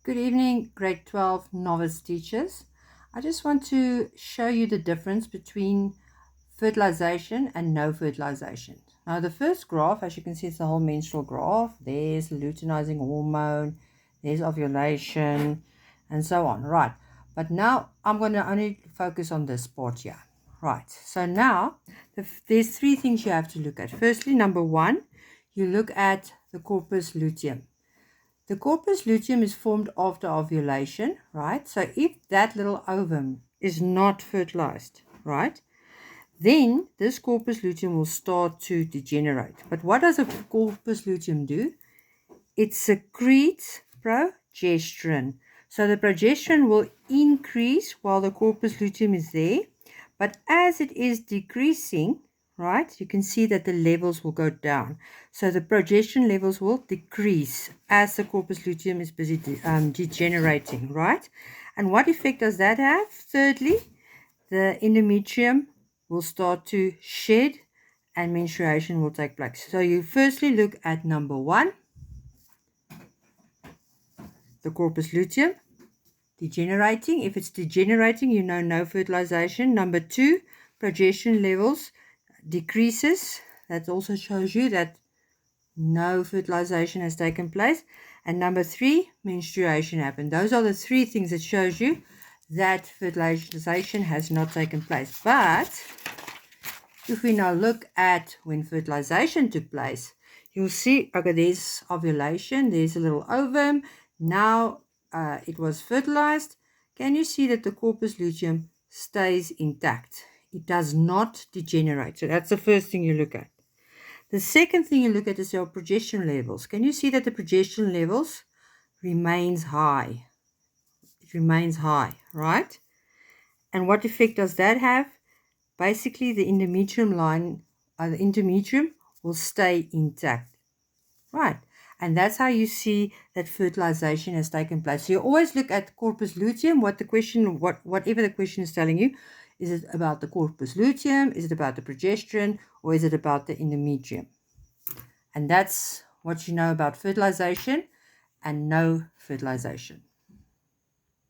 Good evening, grade 12 novice teachers. I just want to show you the difference between fertilization and no fertilization. Now, the first graph, as you can see, it's the whole menstrual graph. There's luteinizing hormone, there's ovulation, and so on. Right. But now I'm going to only focus on this part here. Right. So now there's three things you have to look at. Firstly, number one, you look at the corpus luteum. The corpus luteum is formed after ovulation, right? So if that little ovum is not fertilized, right, then this corpus luteum will start to degenerate. But what does a corpus luteum do? It secretes progesterone. So the progesterone will increase while the corpus luteum is there. But as it is decreasing, right, you can see that the levels will go down. So the progesterone levels will decrease as the corpus luteum is busy degenerating, right? And what effect does that have? Thirdly, the endometrium will start to shed and menstruation will take place. So you firstly look at number one, the corpus luteum degenerating. If it's degenerating, you know no fertilization. Number two, progesterone levels decreases. That also shows you that no fertilization has taken place. And number three, menstruation happened. Those are the three things that shows you that fertilization has not taken place. But if we now look at when fertilization took place, you'll see, okay, there's ovulation, there's a little ovum. Now it was fertilized. Can you see that the corpus luteum stays intact? It does not degenerate. So that's the first thing you look at. The second thing you look at is your progesterone levels. Can you see that the progesterone levels remains high? It remains high, right? And what effect does that have? Basically, the endometrium line, the endometrium will stay intact, right? And that's how you see that fertilization has taken place. So you always look at corpus luteum. Whatever the question is telling you, is it about the corpus luteum? Is it about the progesterone? Or is it about the endometrium? And that's what you know about fertilization and no fertilization.